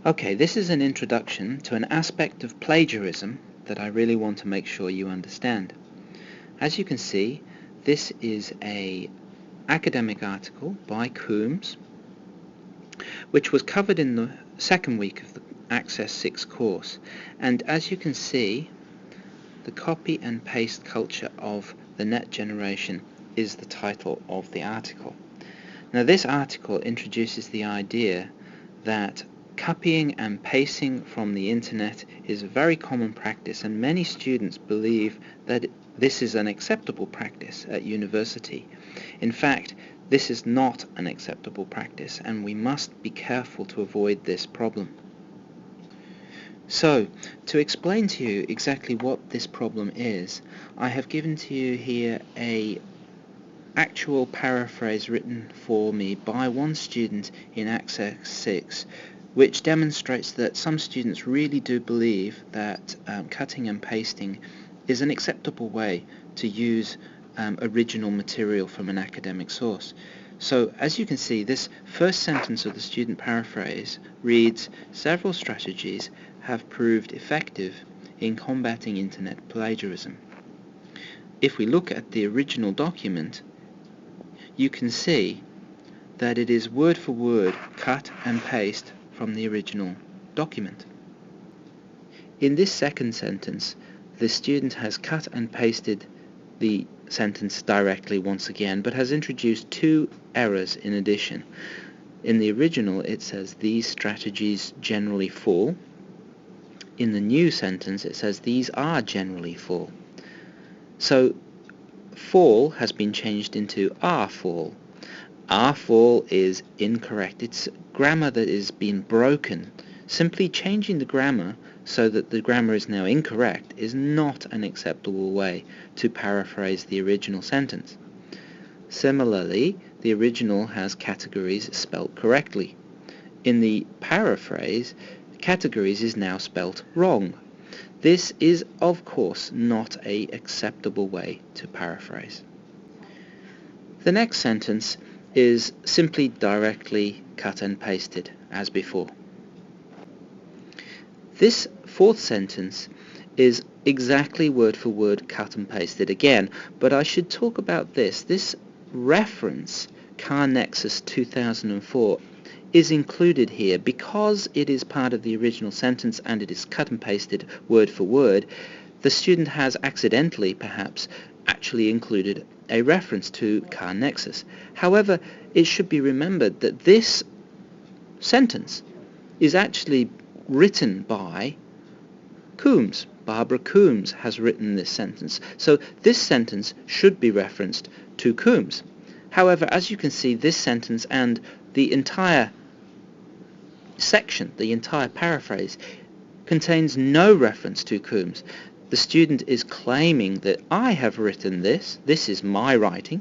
Okay, this is an introduction to an aspect of plagiarism that I really want to make sure you understand. As you can see, this is an academic article by Coombs, which was covered in the second week of the Access 6 course. And as you can see, the copy and paste culture of the net generation is the title of the article. Now, this article introduces the idea that copying and pasting from the internet is a very common practice, and many students believe that this is an acceptable practice at university. In fact, this is not an acceptable practice, and we must be careful to avoid this problem. So, to explain to you exactly what this problem is, I have given to you here an actual paraphrase written for me by one student in Access 6, which demonstrates that some students really do believe that cutting and pasting is an acceptable way to use original material from an academic source. So, as you can see, this first sentence of the student paraphrase reads, "Several strategies have proved effective in combating internet plagiarism." If we look at the original document, you can see that it is word for word cut and paste from the original document. In this second sentence, the student has cut and pasted the sentence directly once again, but has introduced two errors in addition. In the original, it says, "These strategies generally fall." In the new sentence, it says, "These are generally fall." So, fall has been changed into are fall. Are fall is incorrect. It's grammar that is being broken. Simply changing the grammar so that the grammar is now incorrect is not an acceptable way to paraphrase the original sentence. Similarly, the original has categories spelt correctly. In the paraphrase, categories is now spelt wrong. This is, of course, not an acceptable way to paraphrase. The next sentence is simply directly cut and pasted, as before. This fourth sentence is exactly word for word cut and pasted again, but I should talk about this. This reference, Car Nexus 2004, is included here because it is part of the original sentence and it is cut and pasted word for word. The student has accidentally, perhaps, actually included a reference to Car Nexus. However, it should be remembered that this sentence is actually written by Coombs. Barbara Coombs has written this sentence. So this sentence should be referenced to Coombs. However, as you can see, this sentence and the entire section, the entire paraphrase, contains no reference to Coombs. The student is claiming that I have written this is my writing,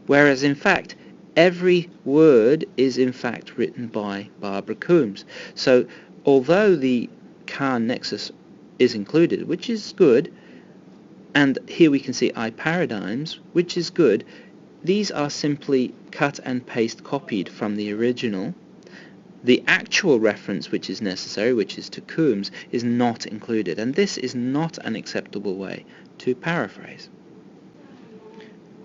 whereas in fact every word is in fact written by Barbara Coombs. So although the Car Nexus is included, which is good, and here we can see iParadigms, which is good, these are simply cut and paste copied from the original. The actual reference which is necessary, which is to Coombs, is not included, and this is not an acceptable way to paraphrase.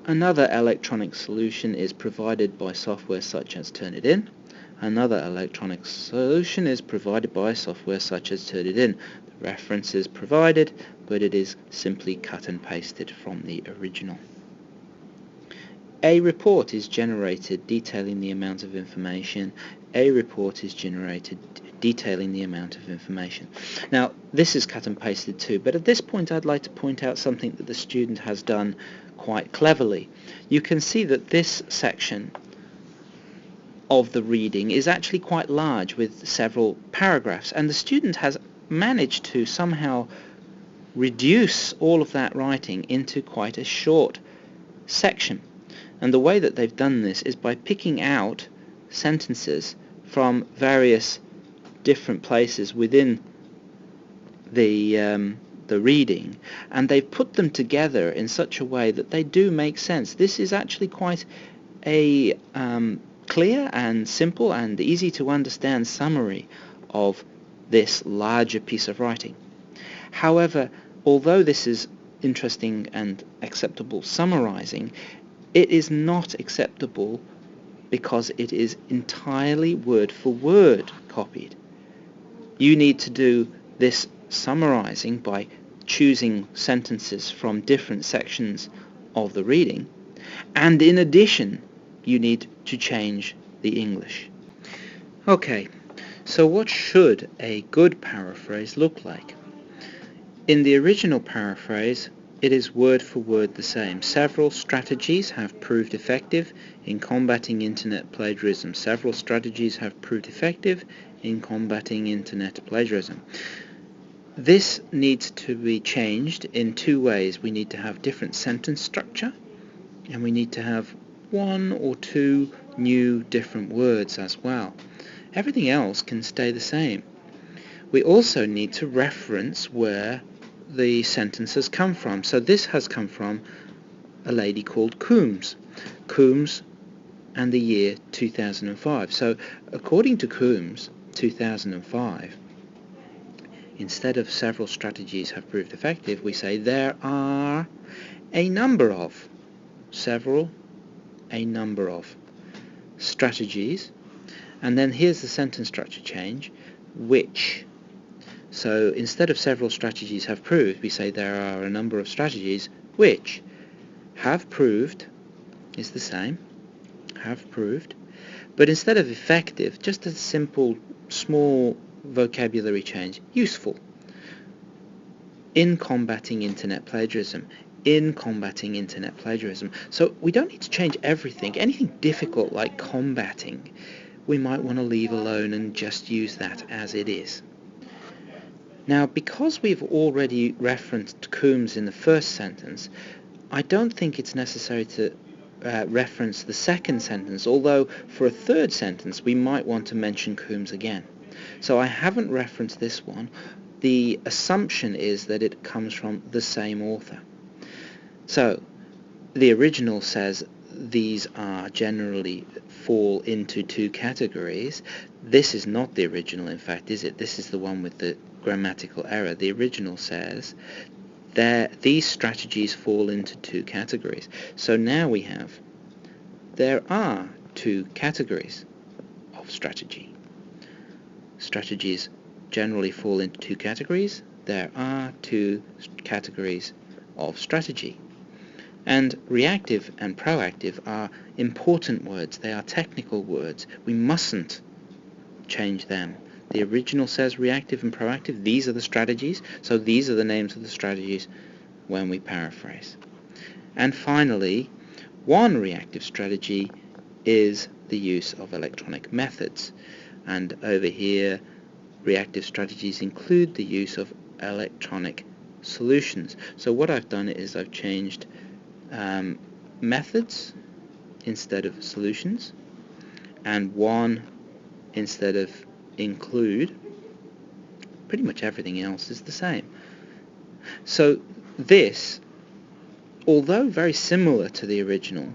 Another electronic solution is provided by software such as Turnitin. Another electronic solution is provided by software such as Turnitin. The reference is provided, but it is simply cut and pasted from the original. A report is generated detailing the amount of information. A report is generated detailing the amount of information. Now, this is cut and pasted too, but at this point I'd like to point out something that the student has done quite cleverly. You can see that this section of the reading is actually quite large with several paragraphs, and the student has managed to somehow reduce all of that writing into quite a short section. And the way that they've done this is by picking out sentences from various different places within the reading, and they've put them together in such a way that they do make sense. This is actually quite a clear and simple and easy to understand summary of this larger piece of writing. However, although this is interesting and acceptable summarizing, it is not acceptable because it is entirely word for word copied. You need to do this summarizing by choosing sentences from different sections of the reading, and in addition you need to change the English. Okay, so what should a good paraphrase look like? In the original paraphrase, it is word for word the same. Several strategies have proved effective in combating internet plagiarism. Several strategies have proved effective in combating internet plagiarism. This needs to be changed in two ways. We need to have different sentence structure, and we need to have one or two new different words as well. Everything else can stay the same. We also need to reference where the sentences come from. So this has come from a lady called Coombs and the year 2005. So according to Coombs, 2005, instead of several strategies have proved effective, we say there are a number of strategies, and then here's the sentence structure change, which. So instead of several strategies have proved, we say there are a number of strategies which have proved is the same, have proved, but instead of effective, just a simple small vocabulary change, useful, in combating internet plagiarism. So we don't need to change everything. Anything difficult like combating, we might want to leave alone and just use that as it is. Now, because we've already referenced Coombs in the first sentence, I don't think it's necessary to reference the second sentence, although for a third sentence we might want to mention Coombs again. So I haven't referenced this one. The assumption is that it comes from the same author. So the original says these are generally fall into two categories. This is not the original, in fact, is it? This is the one with the grammatical error. The original says that these strategies fall into two categories. So now we have there are two categories of strategy. Strategies generally fall into two categories. There are two categories of strategy. And reactive and proactive are important words. They are technical words. We mustn't change them. The original says reactive and proactive. These are the strategies. So these are the names of the strategies when we paraphrase. And finally, one reactive strategy is the use of electronic methods. And over here, reactive strategies include the use of electronic solutions. So what I've done is I've changed methods instead of solutions, and one instead of include. Pretty much everything else is the same. So this, although very similar to the original,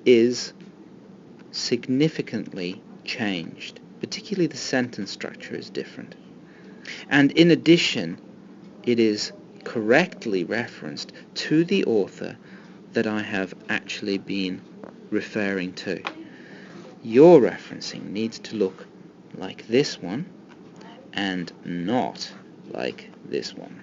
is significantly changed. Particularly the sentence structure is different. And in addition, it is correctly referenced to the author that I have actually been referring to. Your referencing needs to look like this one and not like this one.